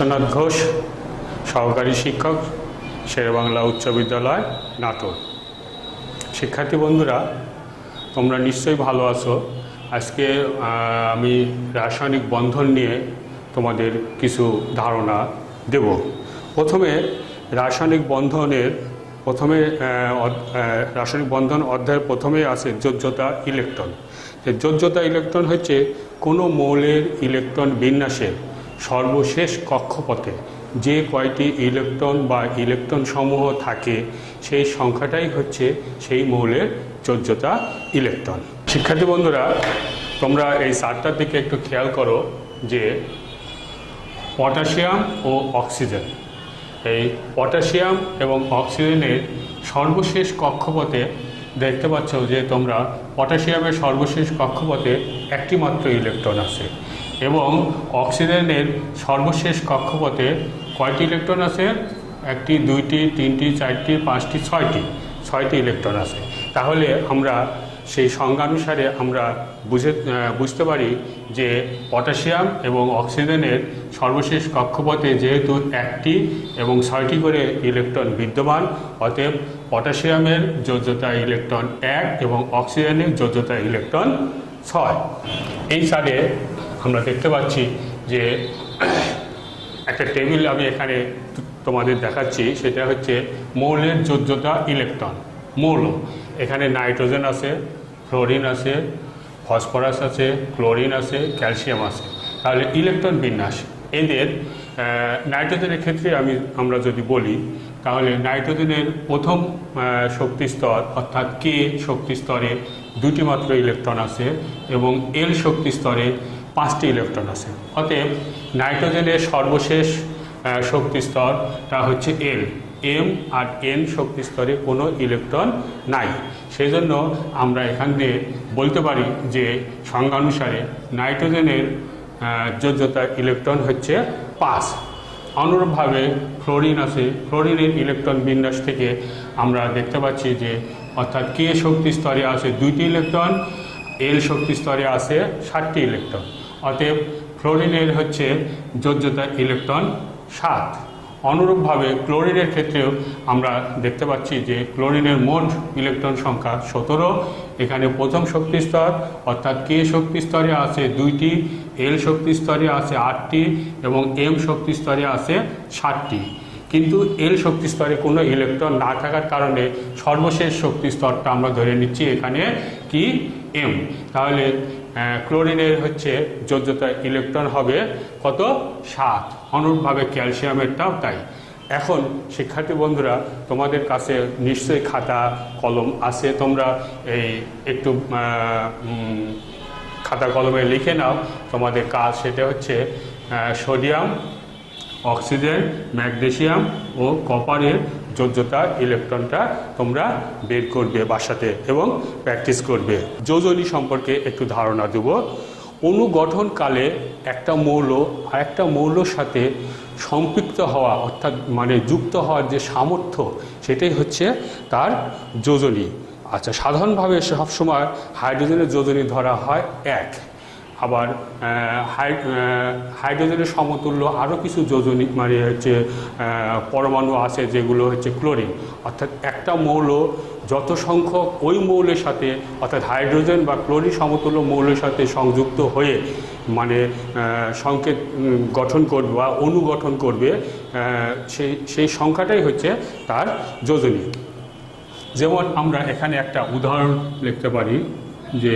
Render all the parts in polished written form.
বিশ্বনাথ ঘোষ, সহকারী শিক্ষক, শেরেবাংলা উচ্চ বিদ্যালয়, নাটোর। শিক্ষার্থী বন্ধুরা, তোমরা নিশ্চয়ই ভালো আছো। আজকে আমি রাসায়নিক বন্ধন নিয়ে তোমাদের কিছু ধারণা দেব। প্রথমে রাসায়নিক বন্ধন অধ্যায়ের প্রথমে আছে যোজ্যতা ইলেকট্রন। যোজ্যতা ইলেকট্রন হচ্ছে কোনো মৌলের ইলেকট্রন বিন্যাসের সর্বশেষ কক্ষপথে যে কয়টি ইলেকট্রন বা ইলেকট্রন সমূহ থাকে সেই সংখ্যাটাই হচ্ছে সেই মৌলের যোজ্যতা ইলেকট্রন। শিক্ষার্থী বন্ধুরা, তোমরা এই চারটার দিকে একটু খেয়াল করো যে পটাশিয়াম ও অক্সিজেন, এই পটাশিয়াম এবং অক্সিজেনের সর্বশেষ কক্ষপথে দেখতে পাচ্ছ যে তোমরা পটাশিয়ামের সর্বশেষ কক্ষপথে একটি মাত্র ইলেকট্রন আছে এবং অক্সিজেনের সর্বশেষ কক্ষপথে কয়টি ইলেকট্রন আছে? একটি, দুইটি, তিনটি, চারটি, পাঁচটি, ছয়টি ইলেকট্রন আছে। তাহলে আমরা সেই সংজ্ঞানুসারে আমরা বুঝতে পারি যে পটাশিয়াম এবং অক্সিজেনের সর্বশেষ কক্ষপথে যেহেতু একটি এবং ছয়টি করে ইলেকট্রন বিদ্যমান, অতএব পটাশিয়ামের যোজ্যতা ইলেকট্রন 1 এবং অক্সিজেনের যোজ্যতা ইলেকট্রন 6। এই সাইডে আমরা দেখতে পাচ্ছি যে একটা টেবিল আমি এখানে তোমাদের দেখাচ্ছি, সেটা হচ্ছে মৌলের যোজ্যতা ইলেকট্রন। মৌল, এখানে নাইট্রোজেন আছে, ফ্লোরিন আছে, ফসফরাস আছে, ক্লোরিন আছে, ক্যালসিয়াম আছে। তাহলে ইলেকট্রন বিন্যাস এদের নাইট্রোজেনের ক্ষেত্রে আমরা যদি বলি, তাহলে নাইট্রোজেনের প্রথম শক্তি স্তর অর্থাৎ কে শক্তি স্তরে 2টি মাত্র ইলেকট্রন আছে এবং এল শক্তি স্তরে 5টি ইলেকট্রন আছে। অতএব নাইট্রোজেনের সর্বশেষ শক্তি স্তরটা হচ্ছে এল। এম আর এন শক্তি স্তরে কোনো ইলেকট্রন নাই। সেই জন্য আমরা এখানে বলতে পারি যে সংজ্ঞানুসারে নাইট্রোজেনের যোজ্যতা ইলেকট্রন হচ্ছে 5। অনুরূপভাবে ফ্লোরিন আছে, ফ্লোরিনের ইলেকট্রন বিন্যাস থেকে আমরা দেখতে পাচ্ছি যে অর্থাৎ কে শক্তি স্তরে আছে 2টি ইলেকট্রন, এল শক্তি স্তরে আছে 7টি ইলেকট্রন। অতএব ফ্লোরিনের হচ্ছে যোজ্যতা ইলেকট্রন 7। অনুরূপভাবে ক্লোরিনের ক্ষেত্রেও আমরা দেখতে পাচ্ছি যে ক্লোরিনের মোট ইলেকট্রন সংখ্যা 17। এখানে প্রথম শক্তি স্তর অর্থাৎ কে শক্তি স্তরে আছে 2টি, এল শক্তি স্তরে আছে 8টি এবং এম শক্তি স্তরে আছে 7টি। কিন্তু এল শক্তি স্তরে কোনো ইলেকট্রন না থাকার কারণে সর্বশেষ শক্তি স্তরটা আমরা ধরে নিচ্ছি এখানে কি? এম। তাহলে ক্লোরিনের হচ্ছে যোজ্যতা ইলেকট্রন হবে কত? 7। অনুরূপভাবে ক্যালসিয়ামেরটাও তাই। এখন শিক্ষার্থী বন্ধুরা, তোমাদের কাছে নিশ্চয়ই খাতা কলম আছে, তোমরা এই একটু খাতা কলমে লিখে নাও। তোমাদের কাজ সেটা হচ্ছে সোডিয়াম, অক্সিজেন, ম্যাগনেসিয়াম ও কপারের যোজ্যতা ইলেকট্রনটা তোমরা বের করবে বাসাতে এবং প্র্যাকটিস করবে। যোজনী সম্পর্কে একটু ধারণা দেব। অনুগঠনকালে একটা মৌল আরেকটা মৌলর সাথে সম্পৃক্ত হওয়া অর্থাৎ যুক্ত হওয়ার যে সামর্থ্য, সেটাই হচ্ছে তার যোজনী। আচ্ছা, সাধারণভাবে সবসময় হাইড্রোজেনের যোজনী ধরা হয় 1। আবার হাইড্রোজেনের সমতুল্য আরও কিছু যোজনী হচ্ছে পরমাণু আছে যেগুলো হচ্ছে ক্লোরিন। অর্থাৎ একটা মৌল যত সংখ্যক ওই মৌলের সাথে অর্থাৎ হাইড্রোজেন বা ক্লোরিন সমতুল্য মৌলের সাথে সংযুক্ত হয়ে সংকেত গঠন করবে বা অনুগঠন করবে, সেই সংখ্যাটাই হচ্ছে তার যোজনী। যেমন আমরা এখানে একটা উদাহরণ লিখতে পারি যে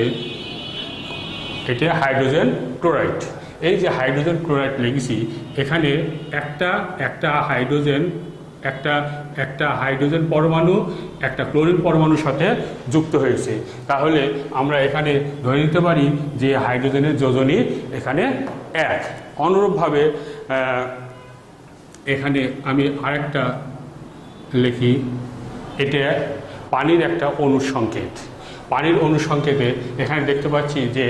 এটা হাইড্রোজেন ক্লোরাইড। এই যে হাইড্রোজেন ক্লোরাইড লিখেছি, এখানে একটা হাইড্রোজেন পরমাণু একটা ক্লোরিন পরমাণুর সাথে যুক্ত হয়েছে। তাহলে আমরা এখানে ধরে নিতে পারি যে হাইড্রোজেনের যোজনী এখানে 1। অনুরূপভাবে এখানে আমি আরেকটা লিখি, এটা পানির একটা অনুসংকেত। পানির অনুসংকেতে এখানে দেখতে পাচ্ছি যে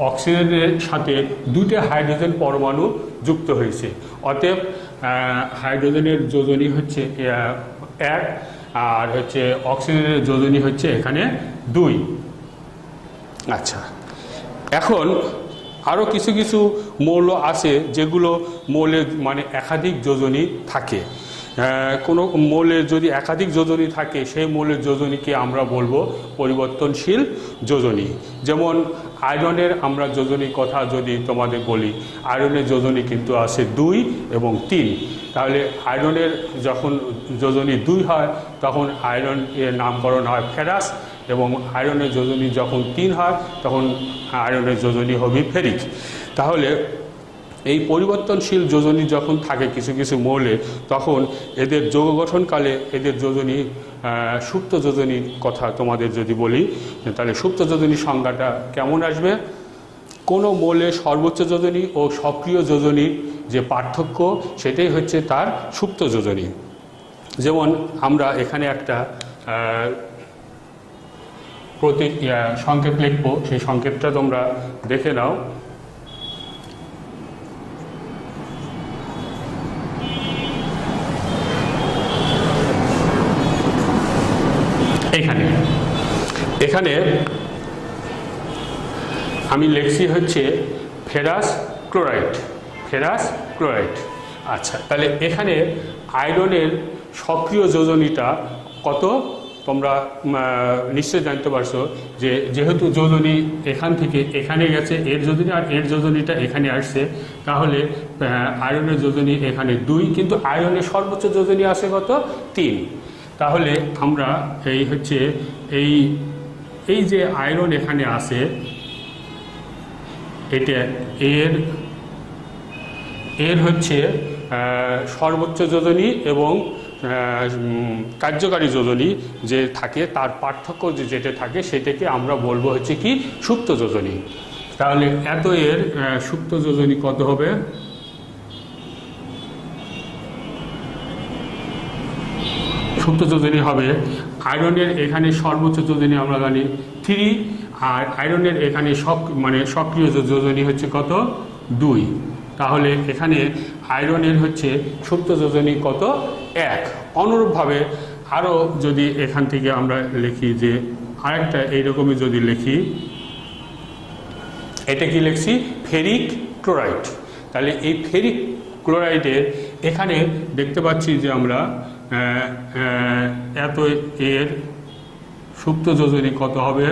অক্সিজেনের সাথে 2টা হাইড্রোজেন পরমাণু যুক্ত হয়েছে। অতএব হাইড্রোজেনের যোজনী হচ্ছে 1 আর হচ্ছে অক্সিজেনের যোজনী হচ্ছে এখানে 2। আচ্ছা, এখন আরও কিছু কিছু মৌল আছে যেগুলো মৌলের মানে একাধিক যোজনী থাকে। কোনো মৌলের যদি একাধিক যোজনী থাকে সেই মৌলের যোজনীকে আমরা বলবো পরিবর্তনশীল যোজনী। যেমন আয়রনের আমরা যোজনীর কথা যদি তোমাদের বলি, আয়রনের যোজনী কিন্তু আছে 2 এবং 3। তাহলে আয়রনের যখন যোজনী 2 হয় তখন আয়রন এর নামকরণ হয় ফেরাস, এবং আয়রনের যোজনী যখন 3 হয় তখন আয়রনের যোজনী হবে ফেরিক। তাহলে এই পরিবর্তনশীল যোজনী যখন থাকে কিছু কিছু মৌলে, তখন এদের যৌগ গঠনকালে এদের যোজনী সুপ্ত যোজনীর কথা তোমাদের যদি বলি, তাহলে সুপ্ত যোজনীর সংজ্ঞাটা কেমন আসবে? কোনো মৌলের সর্বোচ্চ যোজনী ও সক্রিয় যোজনীর যে পার্থক্য সেটাই হচ্ছে তার সুপ্ত যোজনী। যেমন আমরা এখানে একটা সংকেত লিখব, সেই সংকেতটা তোমরা দেখে নাও। এখানে আমি লিখছি হচ্ছে ফেরাস ক্লোরাইড, ফেরাস ক্লোরাইড। আচ্ছা, তাহলে এখানে আয়রনের সক্রিয় যোজনীটা কত তোমরা নিশ্চয় জানতে পারছো, যে যেহেতু যোজনী এখান থেকে এখানে গেছে এর যোজনী, আর এর যোজনীটা এখানে আসছে, তাহলে আয়রনের যোজনী এখানে 2, কিন্তু আয়রনের সর্বোচ্চ যোজনী আছে কত? 3। তাহলে আমরা এই হচ্ছে এই যে আয়রন এখানে আছে, এটা এর হচ্ছে সর্বোচ্চ যোজনী এবং কার্যকারী যোজনী যে থাকে তার পার্থক্য যেটা থাকে সেটাকে আমরা বলবো হচ্ছে কি সুপ্ত যোজনী। তাহলে এত এর সুপ্ত যোজনী কত হবে? সুপ্ত যোজনী হবে আয়রনের এখানে সর্বোচ্চ যোজনী আমরা জানি 3, আর আয়রনের এখানে সক্রিয় যোজনী হচ্ছে কত? 2। তাহলে এখানে আয়রনের হচ্ছে সুপ্ত যোজনী কত? 1। অনুরূপভাবে আরও যদি এখান থেকে আমরা লিখি যে আরেকটা এইরকমই যদি লিখি, এটা কি লিখছি? Ferric chloride. তাহলে এই ফেরিক ক্লোরাইডের এখানে দেখতে পাচ্ছি যে আমরা এত এর সুপ্ত যোজনী কত হবে?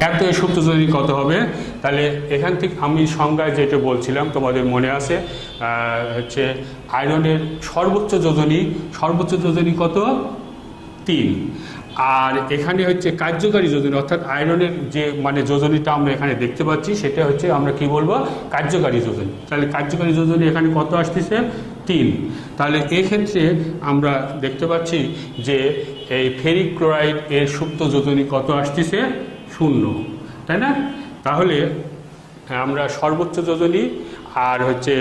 এত এর সুপ্ত যোজনী কত হবে? তাহলে এখান থেকে আমি সংজ্ঞায় যেটা বলছিলাম তোমাদের মনে আছে, হচ্ছে আয়রনের সর্বোচ্চ যোজনী কত? 3। আর এখানে হচ্ছে কার্যকারী যোজনী, অর্থাৎ আয়রনের যে যোজনীটা আমরা এখানে দেখতে পাচ্ছি সেটা হচ্ছে আমরা কি বলবো? কার্যকারী যোজনী। তাহলে কার্যকারী যোজনী এখানে কত আসতেছে? 3। তাহলে এক্ষেত্রে আমরা দেখতে পাচ্ছি যে এই ফেরিক ক্লোরাইড এর সুপ্ত যোজনী কত আসতেছে? 0, তাই না? তাহলে আমরা সর্বোচ্চ যোজনী আর হচ্ছে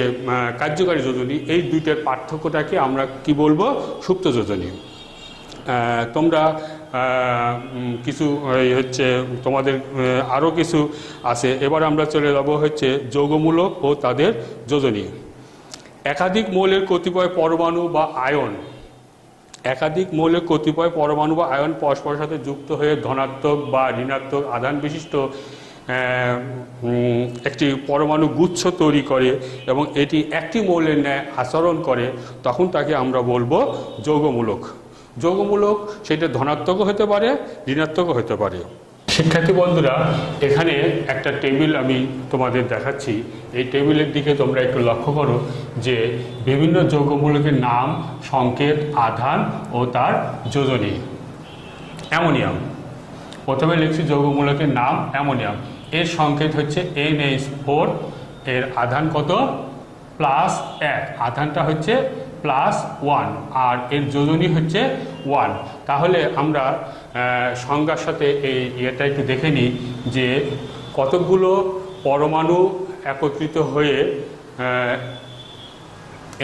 কার্যকারী যোজনী এই দুইটার পার্থক্যটাকে আমরা কি বলবো? সুপ্ত যোজনী। তোমরা কিছু হচ্ছে তোমাদের আরও কিছু আছে। এবার আমরা চলে যাব হচ্ছে যৌগমূলক ও তাদের যোজনী। একাধিক মৌলের কতিপয় পরমাণু বা আয়ন, একাধিক মৌলের কতিপয় পরমাণু বা আয়ন পরস্পরের সাথে যুক্ত হয়ে ধনাত্মক বা ঋণাত্মক আধান বিশিষ্ট একটি পরমাণু গুচ্ছ তৈরি করে এবং এটি একটি মৌলের ন্যায় আচরণ করে, তখন তাকে আমরা বলবো যৌগমূলক। যৌগমূলক সেটা ধনাত্মকও হতে পারে, ঋণাত্মকও হতে পারে। শিক্ষার্থী বন্ধুরা, এখানে একটা টেবিল আমি তোমাদের দেখাচ্ছি। এই টেবিলের দিকে তোমরা একটু লক্ষ্য করো যে বিভিন্ন যৌগমূলকের নাম, সংকেত, আধান ও তার যোজনী। অ্যামোনিয়াম, প্রথমে লিখছি যৌগমূলকের নাম অ্যামোনিয়াম, এর সংকেত হচ্ছে NH4, এর আধান কত? +1, আধানটা হচ্ছে +1, আর এর যোজনী হচ্ছে 1। তাহলে আমরা সংজ্ঞার সাথে এটা একটু দেখে নিই যে কতগুলো পরমাণু একত্রিত হয়ে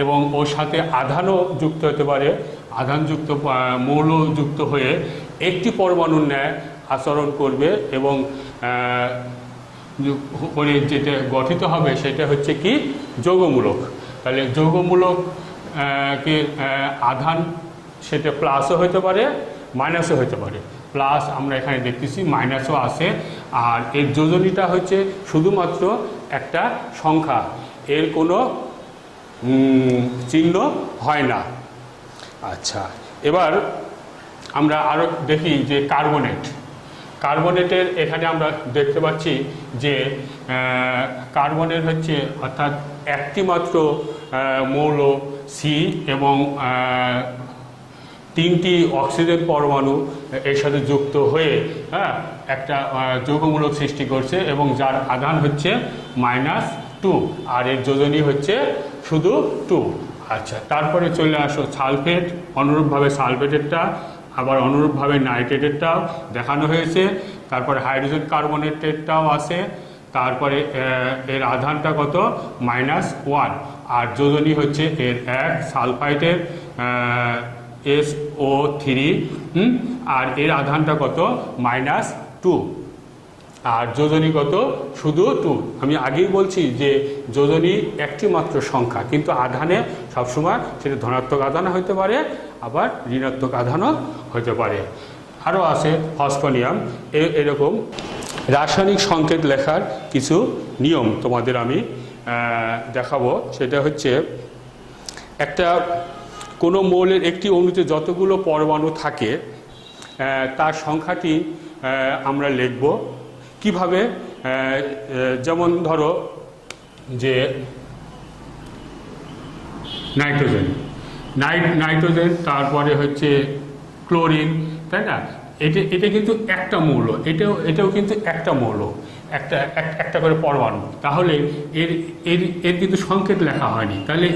এবং ওর সাথে আধানও যুক্ত হতে পারে, আধানযুক্ত মৌল যুক্ত হয়ে একটি পরমাণুর ন্যায় আচরণ করবে এবং যেটা গঠিত হবে সেটা হচ্ছে কি? যৌগমূলক। তাহলে যৌগমূলক কে আধান সেটা প্লাসও হতে পারে, মাইনাসও হতে পারে। প্লাস আমরা এখানে দেখতেছি মাইনাসও আছে। আর এর যোজনীটা হচ্ছে শুধুমাত্র একটা সংখ্যা, এর কোনো চিহ্ন হয় না। আচ্ছা, এবার আমরা আরও দেখি যে কার্বনেটের এখানে আমরা দেখতে পাচ্ছি যে কার্বনের হচ্ছে অর্থাৎ একটি মাত্র মৌল সি এবং 3টি অক্সিজেন পরমাণু এর সাথে যুক্ত হয়ে একটা যৌগমূলক সৃষ্টি করছে এবং যার আধান হচ্ছে -2 আর এর যোজনী হচ্ছে শুধু 2। আচ্ছা, তারপরে চলে আসো সালফেট। অনুরূপভাবে সালফেটেরটা আবার অনুরূপভাবে নাইট্রেটেরটাও দেখানো হয়েছে। তারপরে হাইড্রোজেন কার্বনেটেরটাও আছে। তারপরে এর আধানটা কত, -1 আর যোজনী হচ্ছে এর 1 সালফাইটের SO3 আর এর আধানটা কত, -2 আর যোজনী কত, শুধু 2। আমি আগেই বলছি যে যোজনী একটি মাত্র সংখ্যা, কিন্তু আধানে সবসময় সেটা ধনাত্মক আধানও হতে পারে আবার ঋণাত্মক আধানও হতে পারে। আরও আছে ফসফোনিয়াম। এরকম রাসায়নিক সংকেত লেখার কিছু নিয়ম তোমাদের আমি দেখাবো। সেটা হচ্ছে একটা কোনো মৌলের একটি অণুতে যতগুলো পরমাণু থাকে তার সংখ্যাটি আমরা লিখব কিভাবে। যেমন ধরো যে নাইট্রোজেন, তারপরে হচ্ছে ক্লোরিন, তাই না? এটা কিন্তু একটা মৌল, এটাও কিন্তু একটা মৌল, একটা করে পরমাণু। তাহলে এর কিন্তু সংকেত লেখা হয়নি। তাহলে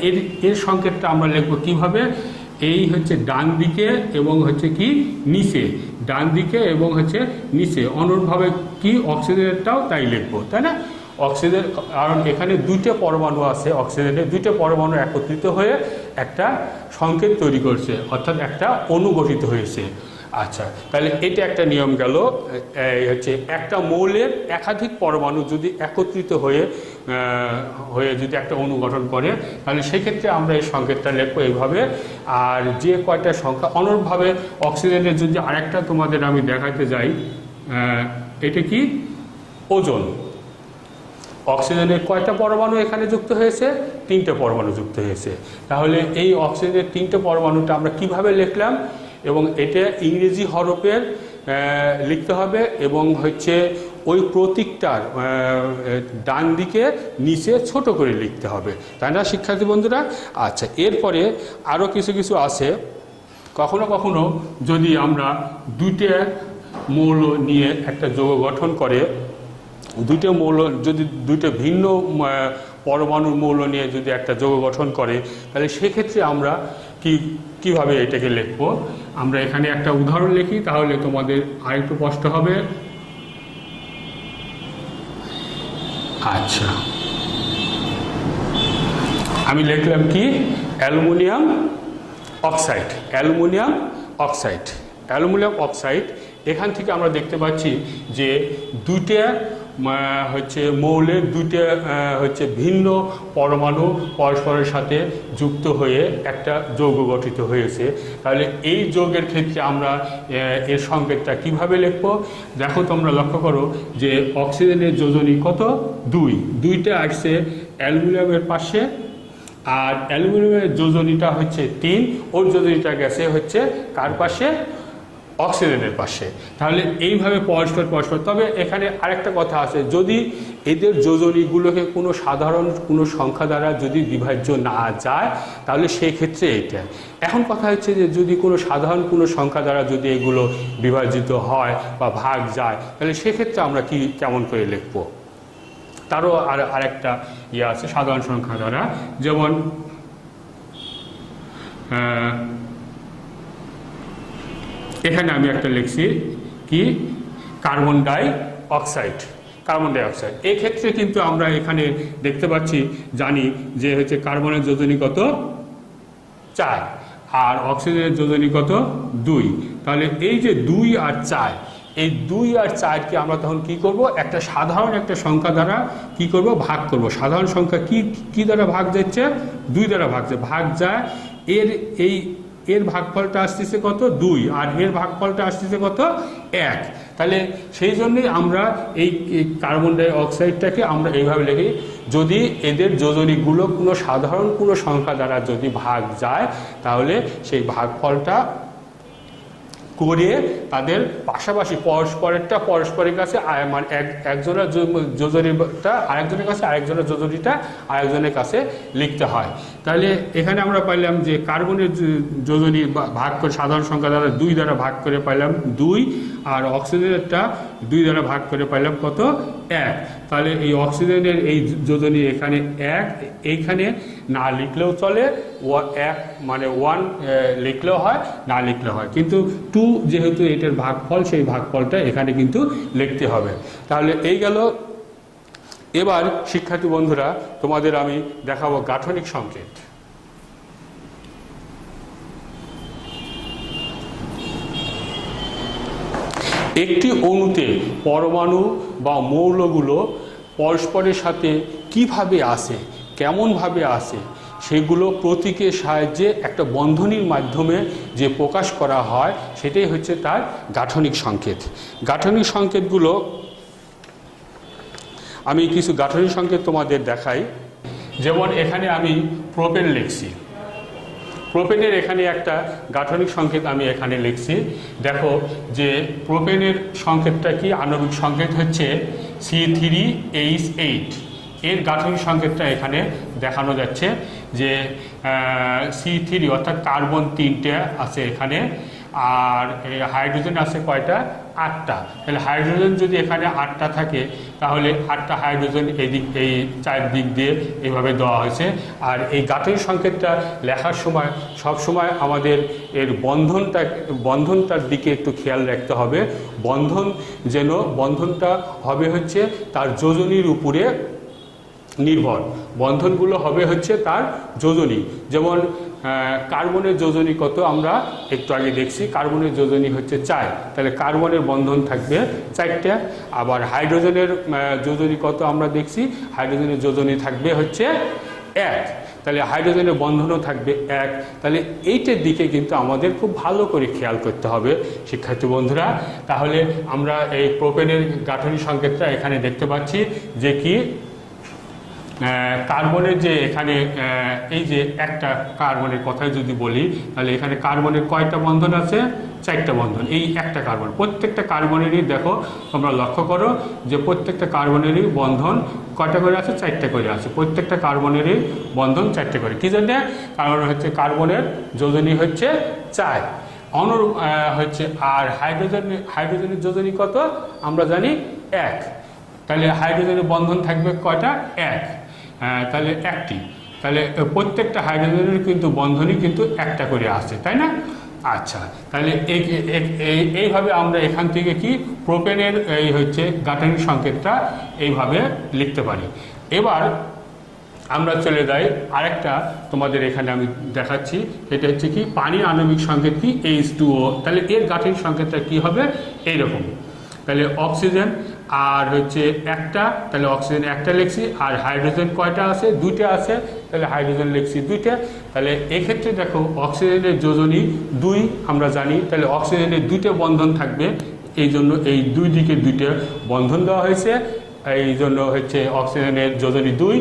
এর সংকেতটা আমরা লিখব কিভাবে। এই হচ্ছে ডান দিকে এবং হচ্ছে কি নিচে, ডান দিকে এবং হচ্ছে নিচে। অনুরূপভাবে কি অক্সিজেনটাও তাই লিখবো, তাই না? অক্সিজেন, কারণ এখানে 2টা পরমাণু আছে, অক্সিজেনের 2টা পরমাণু একত্রিত হয়ে একটা সংকেত তৈরি করছে, অর্থাৎ একটা অণু গঠিত হয়েছে। আচ্ছা, তাহলে এটা একটা নিয়ম গেল। হচ্ছে একটা মৌলের একাধিক পরমাণু যদি একত্রিত হয়ে যদি একটা অণু গঠন করে, তাহলে সেক্ষেত্রে আমরা এই সংকেতটা লিখবো এইভাবে। আর যে কয়টা সংখ্যা, অনুরূপভাবে অক্সিজেনের যদি আরেকটা তোমাদের আমি দেখাতে যাই, এটা কি ওজন। অক্সিজেনের কয়টা পরমাণু এখানে যুক্ত হয়েছে, 3টে পরমাণু যুক্ত হয়েছে। তাহলে এই অক্সিজেনের 3টে পরমাণুটা আমরা কিভাবে লিখলাম, এবং এটা ইংরেজি হরফের লিখতে হবে এবং হচ্ছে ওই প্রতীকটার ডান দিকে নিচে ছোট করে লিখতে হবে, তাই না শিক্ষার্থী বন্ধুরা? আচ্ছা, এরপরে আরও কিছু আছে। কখনো কখনো যদি আমরা 2টা মৌল নিয়ে একটা যৌগ গঠন করে, 2টা মৌল যদি 2টা ভিন্ন পরমাণুর মৌল নিয়ে যদি একটা যৌগ গঠন করে, তাহলে সেক্ষেত্রে আমরা কিভাবে এটাকে লিখব। আমরা এখানে একটা উদাহরণ লিখি, তাহলে তোমাদের আরেকটু স্পষ্ট হবে। আচ্ছা, আমি লিখলাম কি অ্যালুমিনিয়াম অক্সাইড। এখান থেকে আমরা দেখতে পাচ্ছি যে 2টা হচ্ছে মৌলের 2টা হচ্ছে ভিন্ন পরমাণু পরস্পরের সাথে যুক্ত হয়ে একটা যৌগ গঠিত হয়েছে। তাহলে এই যৌগের ক্ষেত্রে আমরা এর সংকেতটা কিভাবে লিখব। দেখো, তোমরা লক্ষ্য করো যে অক্সিজেনের যোজনী কত, 2টা আসছে অ্যালুমিনিয়ামের পাশে, আর অ্যালুমিনিয়ামের যোজনীটা হচ্ছে 3, ওর যোজনীটা গেছে হচ্ছে কার পাশে, অক্সিজেনের পাশে। তাহলে এইভাবে পরস্পর। তবে এখানে আরেকটা কথা আছে, যদি এদের যোজনীগুলোকে কোনো সাধারণ কোনো সংখ্যা দ্বারা যদি বিভাজ্য না যায়, তাহলে সেই ক্ষেত্রে এইটা। এখন কথা হচ্ছে যে যদি কোনো সাধারণ কোনো সংখ্যা দ্বারা যদি এগুলো বিভাজিত হয় বা ভাগ যায়, তাহলে সেক্ষেত্রে আমরা কেমন করে লিখব। তারও আরেকটা আছে সাধারণ সংখ্যা দ্বারা, যেমন এখানে আমি একটা লিখছি কি কার্বন ডাই অক্সাইড। এই ক্ষেত্রে কিন্তু আমরা এখানে দেখতে পাচ্ছি, জানি যে হচ্ছে কার্বনের যোজনী কত, 4 আর অক্সিজেনের যোজনী কত, 2। তাহলে এই যে 2 আর 4, এই 2 আর 4কে আমরা তখন কি করব, একটা সাধারণ একটা সংখ্যা দ্বারা কি করব, ভাগ করব। সাধারণ সংখ্যা কি দ্বারা ভাগ যাচ্ছে, 2 দ্বারা ভাগ যায়। এর এর ভাগফলটা আসতেছে কত 2 আর এর ভাগফলটা আসতেছে কত 1। তাহলে সেই জন্যই আমরা এই কার্বন ডাই অক্সাইডটাকে আমরা এইভাবে লিখি, যদি এদের যোজনীগুলো কোনো সাধারণ কোনো সংখ্যা দ্বারা যদি ভাগ যায় তাহলে সেই ভাগফলটা করে তাদের পাশাপাশি পরস্পরেরটা পরস্পরের কাছে মানে একজনের যোজনীটা আরেকজনের কাছে, আরেকজনের যোজনীটা আরেকজনের কাছে লিখতে হয়। তাহলে এখানে আমরা পাইলাম যে কার্বনের যোজনী ভাগ করে সাধারণ সংখ্যা দ্বারা 2 দ্বারা ভাগ করে পাইলাম 2, আর অক্সিজেনেরটা 2 দ্বারা ভাগ করে পাইলাম কত 1। তাহলে এই অক্সিজেনের এই যোজনী এখানে 1, এইখানে না লিখলেও চলে, 1 মানে 1 লিখলেও হয়, না লিখলেও হয়, কিন্তু 2 যেহেতু এটার ভাগফল, সেই ভাগফলটা এখানে কিন্তু লিখতে হবে। তাহলে এই গেল। এবার শিক্ষার্থী বন্ধুরা তোমাদের আমি দেখাবো গাঠনিক সংকেত। একটি অণুতে পরমাণু বা মৌলগুলো পরস্পরের সাথে কিভাবে আসে, কেমনভাবে আসে, সেগুলো প্রতীকের সাহায্যে একটা বন্ধনীর মাধ্যমে যে প্রকাশ করা হয় সেটাই হচ্ছে তার গাঠনিক সংকেত। গাঠনিক সংকেতগুলো আমি কিছু গাঠনিক সংকেত তোমাদের দেখাই। যেমন এখানে আমি প্রোপেন লিখছি, প্রোপেনের এখানে একটা গাঠনিক সংকেত আমি এখানে লিখছি। দেখো যে প্রোপেনের সংকেতটা কি, আণবিক সংকেত হচ্ছে C3H8। এর গাঠনিক সংকেতটা এখানে দেখানো যাচ্ছে যে C3 অর্থাৎ কার্বন 3টে আছে এখানে, আর হাইড্রোজেন আছে কয়টা 8টা। তাহলে হাইড্রোজেন যদি এখানে 8টা থাকে তাহলে 8টা হাইড্রোজেন এই চারদিক দিয়ে এইভাবে দেওয়া হয়েছে। আর এই গাঠনিক সংকেতটা লেখার সময় সব সময় আমাদের এর বন্ধনটার দিকে একটু খেয়াল রাখতে হবে। বন্ধনটা হবে হচ্ছে তার যোজনীর উপরে নির্ভর, বন্ধনগুলো হবে হচ্ছে তার যোজনী। যেমন কার্বনের যোজনী কত আমরা একটু আগে দেখছি, কার্বনের যোজনী হচ্ছে 4, তাহলে কার্বনের বন্ধন থাকবে 4টা। আবার হাইড্রোজেনের যোজনী কত আমরা দেখছি, হাইড্রোজেনের যোজনী থাকবে হচ্ছে 1, তাহলে হাইড্রোজেনের বন্ধনও থাকবে 1। তাহলে এইটার দিকে কিন্তু আমাদের খুব ভালো করে খেয়াল করতে হবে শিক্ষার্থী বন্ধুরা। তাহলে আমরা এই প্রোপেনের গাঠনিক সংকেতটা এখানে দেখতে পাচ্ছি যে কি কার্বনের যে এখানে এই যে একটা কার্বনের কথাই যদি বলি তাহলে এখানে কার্বনের কয়টা বন্ধন আছে, 4টা বন্ধন। এই একটা কার্বন, প্রত্যেকটা কার্বনেরই দেখো তোমরা লক্ষ্য করো যে প্রত্যেকটা কার্বনেরই বন্ধন কয়টা করে আছে, 4টা করে আছে। প্রত্যেকটা কার্বনেরই বন্ধন 4টা করে। কী জন্যে? কারণ হচ্ছে কার্বনের যোজনী হচ্ছে 4, অনুরূপ হচ্ছে। আর হাইড্রোজেনের যোজনী কত আমরা জানি 1, তাহলে হাইড্রোজেনের বন্ধন থাকবে কয়টা 1, তাহলে 1টি। তাহলে প্রত্যেকটা হাইড্রোজেনের কিন্তু বন্ধনই কিন্তু 1টা করে আসে, তাই না? আচ্ছা, তাহলে এইভাবে আমরা এখান থেকে কি প্রোপেনের এই হচ্ছে গাঠনিক সংকেতটা এইভাবে লিখতে পারি। এবার আমরা চলে যাই আরেকটা তোমাদের এখানে আমি দেখাচ্ছি, এটা হচ্ছে কি পানির আণবিক সংকেত কি H2O। তাহলে এর গাঠনিক সংকেতটা কি হবে এইরকম। তাহলে অক্সিজেন আর হচ্ছে 1টা, তাহলে অক্সিজেন 1টা লিখছি। আর হাইড্রোজেন কয়টা আছে, 2টা আছে, তাহলে হাইড্রোজেন লিখছি 2টা। তাহলে এক্ষেত্রে দেখো অক্সিজেনের যোজনী 2 আমরা জানি, তাহলে অক্সিজেনের 2টা বন্ধন থাকবে, এই জন্য এই 2 দিকে 2টা বন্ধন দেওয়া হয়েছে, এই জন্য হচ্ছে অক্সিজেনের যোজনী 2।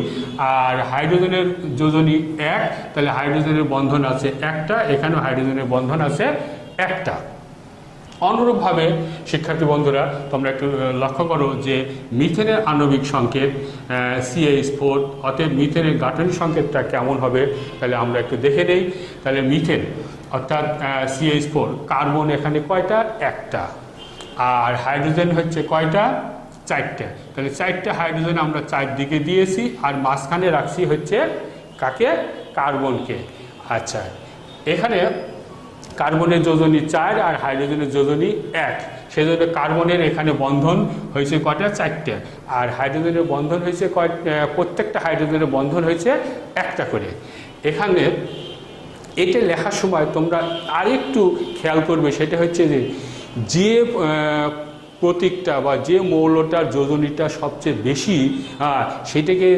আর হাইড্রোজেনের যোজনী 1, তাহলে হাইড্রোজেনের বন্ধন আছে 1টা, এখানেও হাইড্রোজেনের বন্ধন আছে 1টা। অনুরূপভাবে শিক্ষার্থী বন্ধুরা তোমরা একটু লক্ষ্য করো যে মিথেনের আণবিক সংকেত CH4, অতএব মিথেনের গাঠনিক সংকেতটা কেমন হবে তাহলে আমরা একটু দেখে নেই। তাহলে মিথেন অর্থাৎ CH4, কার্বন এখানে কয়টা 1টা, আর হাইড্রোজেন হচ্ছে কয়টা 4টা। তাহলে 4টা হাইড্রোজেন আমরা 4 দিকে দিয়েছি, আর মাঝখানে রাখছি হচ্ছে কাকে, কার্বনকে। আচ্ছা, এখানে কার্বনের যোজনী 4 আর হাইড্রোজেনের যোজনী 1, সেজন্য কার্বনের এখানে বন্ধন হয়েছে কয়টা 4টা, আর হাইড্রোজেনের বন্ধন হয়েছে প্রত্যেকটা হাইড্রোজেনের বন্ধন হয়েছে 1টা করে। এখানে এটা লেখার সময় তোমরা আরেকটু খেয়াল করবে, সেটা হচ্ছে যে প্রতীকটা বা যে মৌলটার যোজনীটা সবচেয়ে বেশি, সেটাকে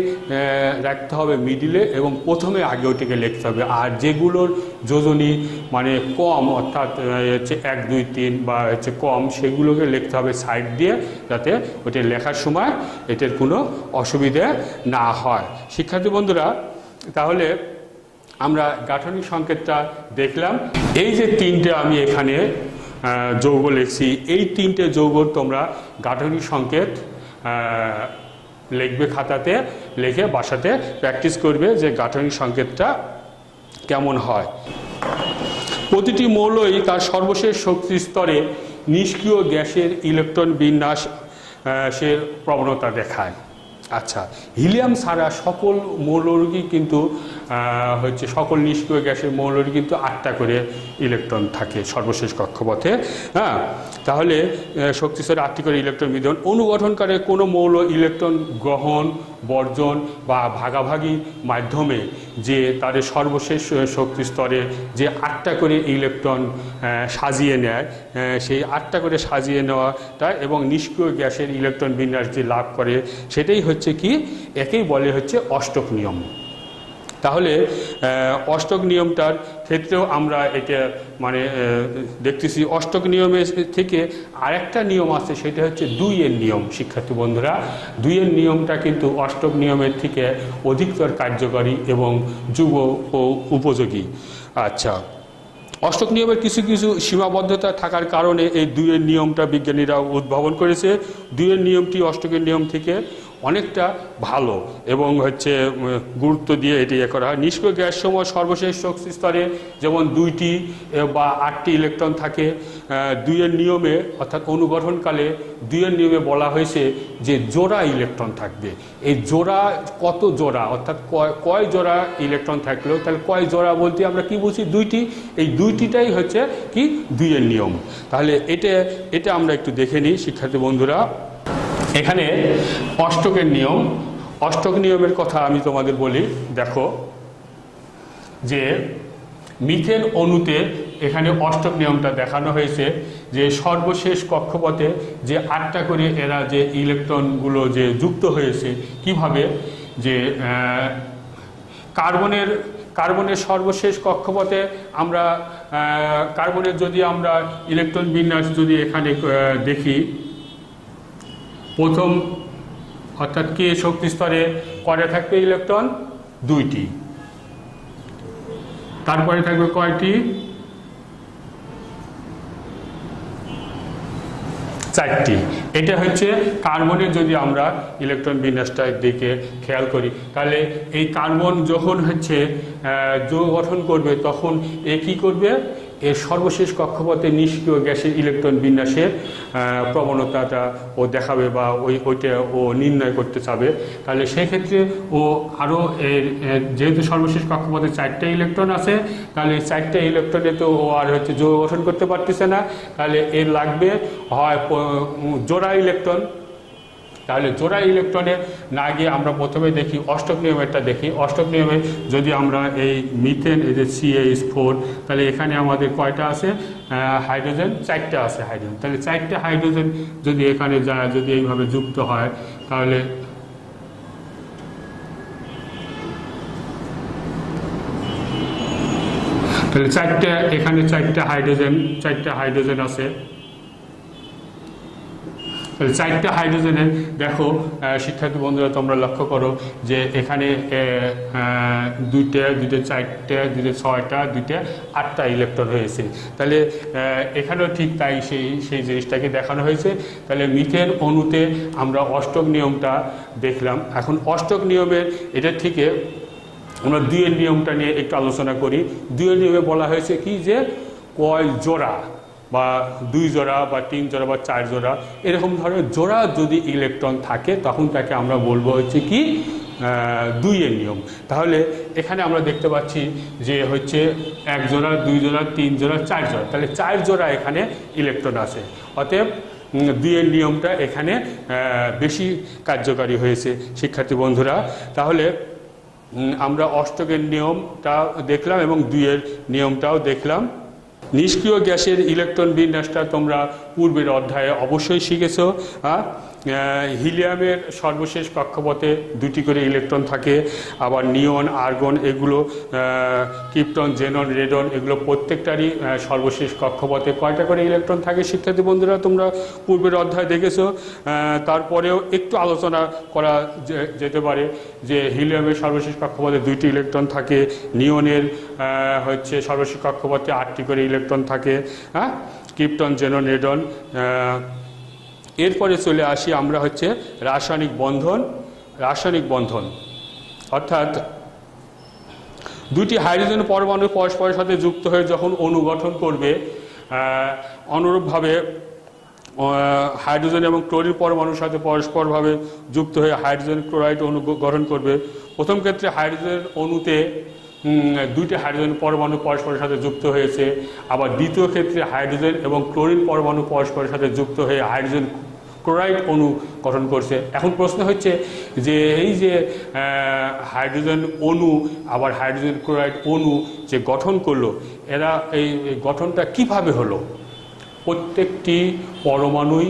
রাখতে হবে মিডিলে এবং প্রথমে আগে ওইটাকে লিখতে হবে। আর যেগুলোর যোজনী মানে কম, অর্থাৎ হচ্ছে 1, 2, 3 বা হচ্ছে কম, সেগুলোকে লিখতে হবে সাইড দিয়ে, যাতে ওইটা লেখার সময় এটার কোনো অসুবিধে না হয়। শিক্ষার্থী বন্ধুরা, তাহলে আমরা গাঠনিক সংকেতটা দেখলাম। এই যে 3টে আমি এখানে যৌগ লিখছি, এই 3টে যৌগ তোমরা গাঠনিক সংকেত লিখবে খাতাতে, লিখে বাসাতে প্র্যাকটিস করবে যে গাঠনিক সংকেতটা কেমন হয়। প্রতিটি মৌলই তার সর্বশেষ শক্তি স্তরে নিষ্ক্রিয় গ্যাসের ইলেকট্রন বিন্যাসের প্রবণতা দেখায়। আচ্ছা, হিলিয়াম ছাড়া সকল মৌলরই কিন্তু হচ্ছে সকল নিষ্ক্রিয় গ্যাসের মৌলরই কিন্তু 8টা করে ইলেকট্রন থাকে সর্বশেষ কক্ষপথে। তাহলে শক্তিস্তরে 8টি করে ইলেকট্রন বিদ্যমান। অনুগঠনকারী কোনো মৌল ইলেকট্রন গ্রহণ, বর্জন বা ভাগাভাগি মাধ্যমে যে তাদের সর্বশেষ শক্তি স্তরে যে 8টা করে ইলেকট্রন সাজিয়ে নেয়, সেই 8টা করে সাজিয়ে নেওয়াটা এবং নিষ্ক্রিয় গ্যাসের ইলেকট্রন বিন্যাস যে লাভ করে, সেটাই হচ্ছে কি, একেই বলে হচ্ছে অষ্টক নিয়ম। তাহলে অষ্টক নিয়মটার ক্ষেত্রেও আমরা এটা মানে দেখতেছি। অষ্টক নিয়মের থেকে আরেকটা নিয়ম আছে, সেটা হচ্ছে 2-এর নিয়ম। শিক্ষার্থী বন্ধুরা, 2-এর নিয়মটা কিন্তু অষ্টক নিয়মের থেকে অধিকতর কার্যকরী এবং যুগ ও উপযোগী। আচ্ছা, অষ্টক নিয়মের কিছু কিছু সীমাবদ্ধতা থাকার কারণে এই 2-এর নিয়মটা বিজ্ঞানীরা উদ্ভাবন করেছে। 2-এর নিয়মটি অষ্টকের নিয়ম থেকে অনেকটা ভালো এবং হচ্ছে গুরুত্ব দিয়ে এটি করা হয়। নিষ্ক্রিয় গ্যাস সময় সর্বশেষ শক্তি স্তরে যেমন 2টি বা 8টি ইলেকট্রন থাকে। 2-এর নিয়মে অর্থাৎ অনুগঠনকালে 2-এর নিয়মে বলা হয়েছে যে জোড়া ইলেকট্রন থাকবে। এই জোড়া কত জোড়া, অর্থাৎ কয় জোড়া ইলেকট্রন থাকলেও, তাহলে কয় জোড়া বলতে আমরা কি বুঝি? 2টি। এই 2টিটাই হচ্ছে কি 2-এর নিয়ম। তাহলে এটা আমরা একটু দেখে নিই শিক্ষার্থী বন্ধুরা। এখানে অষ্টকের নিয়ম, অষ্টক নিয়মের কথা আমি তোমাদের বলি। দেখো যে মিথেন অণুতে এখানে অষ্টক নিয়মটা দেখানো হয়েছে যে সর্বশেষ কক্ষপথে যে 8টা করে এরা যে ইলেকট্রনগুলো যে যুক্ত হয়েছে, কিভাবে যে কার্বনের সর্বশেষ কক্ষপথে আমরা কার্বনের যদি আমরা ইলেকট্রন বিন্যাস যদি এখানে দেখি, প্রথম অর্থাৎ কে শক্তি স্তরে কয়টা থাকবে ইলেকট্রন? 2টি। তারপরে থাকবে কয়টি? 4টি। এটা হচ্ছে কার্বনের যদি আমরা ইলেকট্রন বিন্যাসটার দিকে খেয়াল করি, তাহলে এই কার্বন যখন হচ্ছে যৌগ গঠন করবে, তখন এ কী করবে? এর সর্বশেষ কক্ষপথে নিষ্ক্রিয় গ্যাসের ইলেকট্রন বিন্যাসের প্রবণতাটা ও দেখাবে বা ওইটা ও নির্ণয় করতে চাবে। তাহলে সেক্ষেত্রে ও আরও যেহেতু সর্বশেষ কক্ষপথে 4টা ইলেকট্রন আছে, তাহলে 4টা ইলেকট্রনে তো ও আর হচ্ছে যৌগ গঠন করতে পারতেছে না, তাহলে এর লাগবে হয় জোড়া ইলেকট্রন। তাহলে জোড়া ইলেকট্রনে না গিয়ে আমরা প্রথমে দেখি অষ্টক নিয়মেরটা দেখি। অষ্টক নিয়মে যদি আমরা এই মিথেন, এই যে CH4, তাহলে এখানে আমাদের কয়টা আছে? হাইড্রোজেন 4টা আছে হাইড্রোজেন। তাহলে 4টা হাইড্রোজেন যদি এখানে যায়, যদি এইভাবে যুক্ত হয়, তাহলে এখানে 4টা হাইড্রোজেন আছে। তাহলে 4টা হাইড্রোজেনের দেখো শিক্ষার্থী বন্ধুরা, তোমরা লক্ষ্য করো যে এখানে 2টা, 4টা, 6টা, 8টা ইলেকট্রন হয়েছে। তাহলে এখানেও ঠিক তাই সেই জিনিসটাকে দেখানো হয়েছে। তাহলে মিথেন অণুতে আমরা অষ্টক নিয়মটা দেখলাম। এখন অষ্টক নিয়মের এটার থেকে আমরা 2-এর নিয়মটা নিয়ে একটু আলোচনা করি। 2-এর নিয়মে বলা হয়েছে কি যে কয় জোড়া বা 2 জোড়া বা 3 জোড়া বা 4 জোড়া এরকম ধরনের জোড়া যদি ইলেকট্রন থাকে, তখন তাকে আমরা বলবো হচ্ছে কি 2-এর নিয়ম। তাহলে এখানে আমরা দেখতে পাচ্ছি যে হচ্ছে 1 জোড়া, 2 জোড়া, 3 জোড়া, 4 জোড়া। তাহলে 4 জোড়া এখানে ইলেকট্রন আছে। অতএব 2-এর নিয়মটা এখানে বেশি কার্যকারী হয়েছে শিক্ষার্থী বন্ধুরা। তাহলে আমরা অষ্টকের নিয়মটা দেখলাম এবং 2-এর নিয়মটাও দেখলাম। নিষ্ক্রিয় গ্যাসের ইলেকট্রন বিন্যাসটা তোমরা পূর্বের অধ্যায়ে অবশ্যই শিখেছো। হিলিয়ামের সর্বশেষ কক্ষপথে 2টি করে ইলেকট্রন থাকে, আবার নিয়ন, আর্গন, এগুলো ক্রিপ্টন, জেনন, রেডন, এগুলো প্রত্যেকটারই সর্বশেষ কক্ষপথে কয়টা করে ইলেকট্রন থাকে শিক্ষার্থী বন্ধুরা তোমরা পূর্বের অধ্যায় দেখেছো। তারপরেও একটু আলোচনা করা যেতে পারে যে হিলিয়ামের সর্বশেষ কক্ষপথে 2টি ইলেকট্রন থাকে, নিয়নের হচ্ছে সর্বশেষ কক্ষপথে 8টি করে ইলেকট্রন থাকে, ক্রিপ্টন, জেনন, রেডন। এরপরে চলে আসি আমরা হচ্ছে রাসায়নিক বন্ধন, অর্থাৎ 2টি হাইড্রোজেন পরমাণু পরস্পরের সাথে যুক্ত হয়ে যখন অণু গঠন করবে, অনুরূপভাবে হাইড্রোজেন এবং ক্লোরিন পরমাণুর সাথে পরস্পরভাবে যুক্ত হয়ে হাইড্রোজেন ক্লোরাইড অণু গঠন করবে। প্রথম ক্ষেত্রে হাইড্রোজেন অণুতে 2টি হাইড্রোজেন পরমাণু পরস্পরের সাথে যুক্ত হয়েছে, আবার দ্বিতীয় ক্ষেত্রে হাইড্রোজেন এবং ক্লোরিন পরমাণু পরস্পরের সাথে যুক্ত হয়ে হাইড্রোজেন ক্লোরাইড অণু গঠন করছে। এখন প্রশ্ন হচ্ছে যে এই যে হাইড্রোজেন অণু আবার হাইড্রোজেন ক্লোরাইড অণু যে গঠন করলো, এরা এই গঠনটা কিভাবে হলো? প্রত্যেকটি পরমাণুই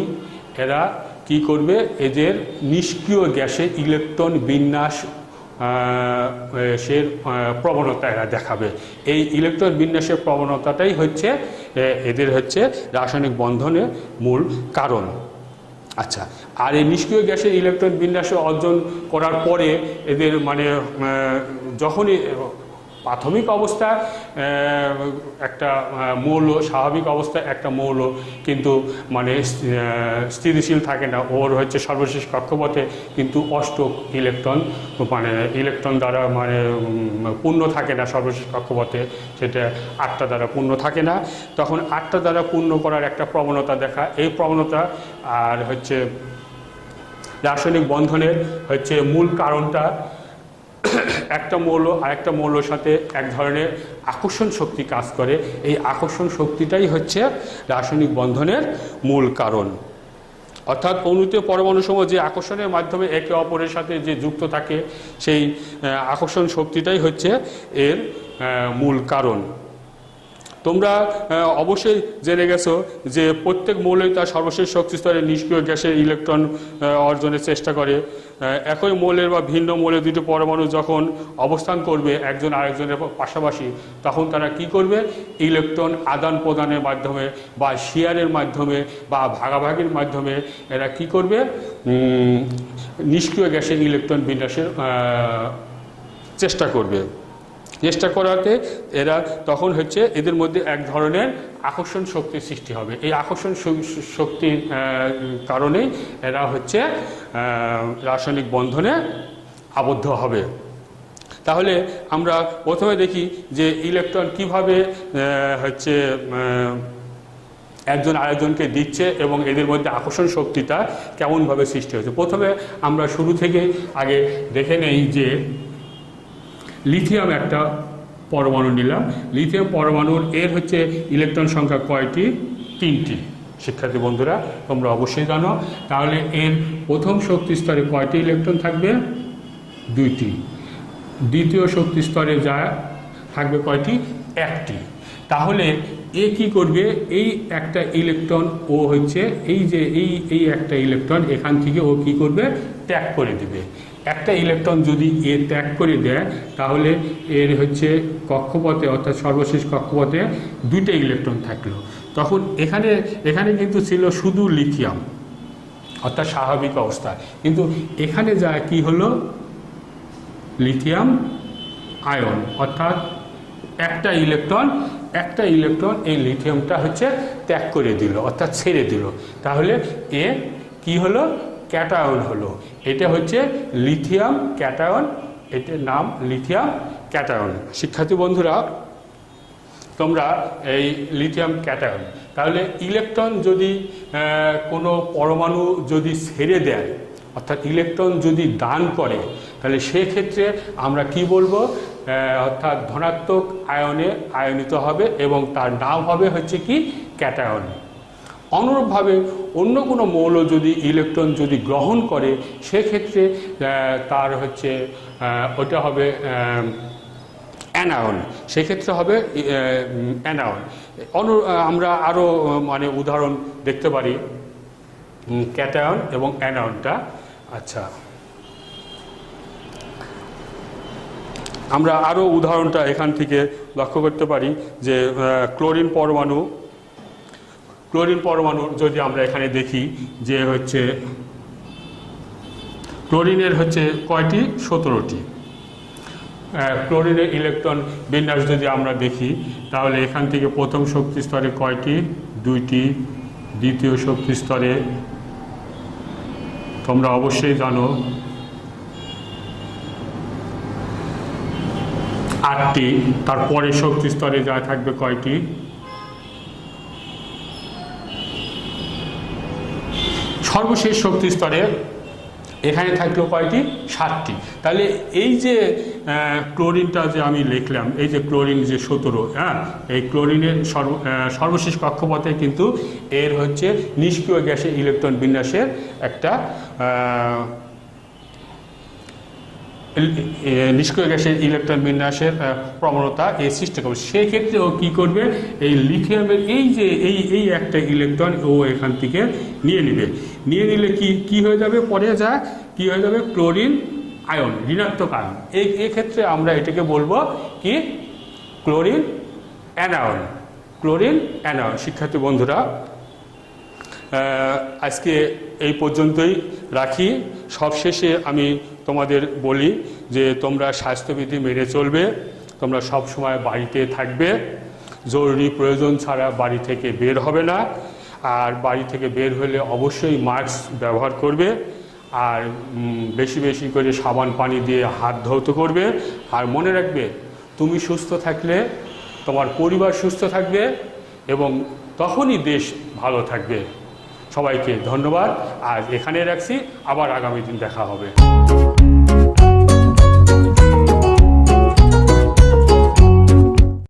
এরা কি করবে, এদের নিষ্ক্রিয় গ্যাসে ইলেকট্রন বিন্যাস সে প্রবণতা এরা দেখাবে। এই ইলেকট্রন বিন্যাসের প্রবণতাটাই হচ্ছে এদের হচ্ছে রাসায়নিক বন্ধনের মূল কারণ। আচ্ছা, আর এই নিষ্ক্রিয় গ্যাসের ইলেকট্রন বিন্যাস অর্জন করার পরে এদের মানে যখনই প্রাথমিক অবস্থা একটা মৌল, স্বাভাবিক অবস্থায় একটা মৌল কিন্তু মানে স্থিতিশীল থাকে না, ওর হচ্ছে সর্বশেষ কক্ষপথে কিন্তু অষ্টক ইলেকট্রন মানে ইলেকট্রন দ্বারা মানে পূর্ণ থাকে না সর্বশেষ কক্ষপথে, সেটা 8টা দ্বারা পূর্ণ থাকে না। তখন 8টা দ্বারা পূর্ণ করার একটা প্রবণতা দেখা, এই প্রবণতা আর হচ্ছে রাসায়নিক বন্ধনের হচ্ছে মূল কারণটা একটা মৌল আরেকটা মৌলের সাথে এক ধরনের আকর্ষণ শক্তি কাজ করে। এই আকর্ষণ শক্তিটাই হচ্ছে রাসায়নিক বন্ধনের মূল কারণ। অর্থাৎ অণুতে পরমাণুসমূহ যে আকর্ষণের মাধ্যমে একে অপরের সাথে যে যুক্ত থাকে, সেই আকর্ষণ শক্তিটাই হচ্ছে এর মূল কারণ। তোমরা অবশ্যই জেনে গেছো যে প্রত্যেক মৌলই তার সর্বশেষ শক্তি স্তরে নিষ্ক্রিয় গ্যাসের ইলেকট্রন অর্জনের চেষ্টা করে। একই মৌলের বা ভিন্ন মৌলের 2টি পরমাণু যখন অবস্থান করবে একজন আরেকজনের পাশাপাশি, তখন তারা কি করবে, ইলেকট্রন আদান প্রদানের মাধ্যমে বা শেয়ারের মাধ্যমে বা ভাগাভাগির মাধ্যমে এরা কি করবে, নিষ্ক্রিয় গ্যাসের ইলেকট্রন বিন্যাসের চেষ্টা করবে। চেষ্টা করাতে এরা তখন হচ্ছে এদের মধ্যে এক ধরনের আকর্ষণ শক্তির সৃষ্টি হবে। এই আকর্ষণ শক্তির কারণেই এরা হচ্ছে রাসায়নিক বন্ধনে আবদ্ধ হবে। তাহলে আমরা প্রথমে দেখি যে ইলেকট্রন কিভাবে হচ্ছে একজন আরেকজনকে দিচ্ছে এবং এদের মধ্যে আকর্ষণ শক্তিটা কেমনভাবে সৃষ্টি হয়েছে। প্রথমে আমরা শুরু থেকে আগে দেখে নেই যে লিথিয়াম একটা পরমাণু নিলাম। লিথিয়াম পরমাণুর এর হচ্ছে ইলেকট্রন সংখ্যা কয়টি? 3টি। শিক্ষার্থী বন্ধুরা তোমরা অবশ্যই জানো। তাহলে এর প্রথম শক্তি স্তরে কয়টি ইলেকট্রন থাকবে? 2টি। দ্বিতীয় শক্তি স্তরে যা থাকবে কয়টি? 1টি। তাহলে এ কি করবে, এই একটা ইলেকট্রন ও হচ্ছে এই যে এই একটা ইলেকট্রন এখান থেকে ও কি করবে, ত্যাগ করে দিবে। একটা ইলেকট্রন যদি এ ত্যাগ করে দেয় তাহলে এর হচ্ছে কক্ষপথে অর্থাৎ সর্বশেষ কক্ষপথে 2টা ইলেকট্রন থাকলো। তখন এখানে কিন্তু ছিল শুধু লিথিয়াম অর্থাৎ স্বাভাবিক অবস্থা, কিন্তু এখানে যা কি হলো, লিথিয়াম আয়ন অর্থাৎ একটা ইলেকট্রন এই লিথিয়ামটা হচ্ছে ত্যাগ করে দিল অর্থাৎ ছেড়ে দিল। তাহলে এ কি হলো, ক্যাটায়ন হলো। এটা হচ্ছে লিথিয়াম ক্যাটায়ন, এটার নাম লিথিয়াম ক্যাটায়ন। শিক্ষার্থী বন্ধুরা তোমরা এই লিথিয়াম ক্যাটায়ন, তাহলে ইলেকট্রন যদি কোনো পরমাণু যদি ছেড়ে দেয় অর্থাৎ ইলেকট্রন যদি দান করে, তাহলে সেক্ষেত্রে আমরা কি বলবো, অর্থাৎ ধনাত্মক আয়নে আয়নিত হবে এবং তার নাম হবে হচ্ছে কি, ক্যাটায়ন। অনুরূপভাবে অন্য কোনো মৌল যদি ইলেকট্রন যদি গ্রহণ করে সেক্ষেত্রে তার হচ্ছে ওটা হবে অ্যানায়ন, সেক্ষেত্রে হবে অ্যানায়ন। আমরা আরও মানে উদাহরণ দেখতে পারি ক্যাটায়ন এবং অ্যানায়নটা। আচ্ছা, আমরা আরও উদাহরণটা এখান থেকে লক্ষ্য করতে পারি যে ক্লোরিন পরমাণু যদি আমরা এখানে দেখি যে হচ্ছে ক্লোরিনের হচ্ছে কয়টি, 17টি। ক্লোরিনের ইলেকট্রন বিন্যাস যদি আমরা দেখি তাহলে এখান থেকে প্রথম শক্তি স্তরে কয়টি, 2টি, দ্বিতীয় শক্তি স্তরে তোমরা অবশ্যই জানো 8টি, তারপরে শক্তি স্তরে যা থাকবে কয়টি, সর্বশেষ শক্তি স্তরে এখানে থাকলো কয়টি, 7টি। তাহলে এই যে ক্লোরিনটা যে আমি লিখলাম, এই যে ক্লোরিন যে 17, হ্যাঁ, এই ক্লোরিনের সর্বশেষ কক্ষপথে কিন্তু এর হচ্ছে নিষ্ক্রিয় গ্যাসের ইলেকট্রন বিন্যাসের একটা নিষ্ক্রিয় গ্যাসের ইলেকট্রন বিন্যাসের প্রবণতা এই সৃষ্টি করবে। সেই ক্ষেত্রে ও কী করবে, এই লিথিয়ামের এই যে এই একটা ইলেকট্রন ও এখান থেকে নিয়ে নিলে কি হয়ে যাবে, পরে কি হয়ে যাবে, ক্লোরিন আয়ন, ঋণাত্মক আয়ন। এই ক্ষেত্রে আমরা এটাকে বলবো কি, ক্লোরিন অ্যানায়ন। শিক্ষার্থী বন্ধুরা, আজকে এই পর্যন্তই রাখি। সবশেষে আমি তোমাদের বলি যে তোমরা স্বাস্থ্যবিধি মেনে চলবে, তোমরা সব সময় বাড়িতে থাকবে, জরুরি প্রয়োজন ছাড়া বাড়ি থেকে বের হবে না, আর বাড়ি থেকে বের হলে অবশ্যই মাস্ক ব্যবহার করবে, আর বেশি বেশি করে সাবান পানি দিয়ে হাত ধৌত করবে। আর মনে রাখবে, তুমি সুস্থ থাকলে তোমার পরিবার সুস্থ থাকবে এবং তখনই দেশ ভালো থাকবে। সবাইকে ধন্যবাদ, আজ এখানে রাখছি, আবার আগামী দিন দেখা হবে।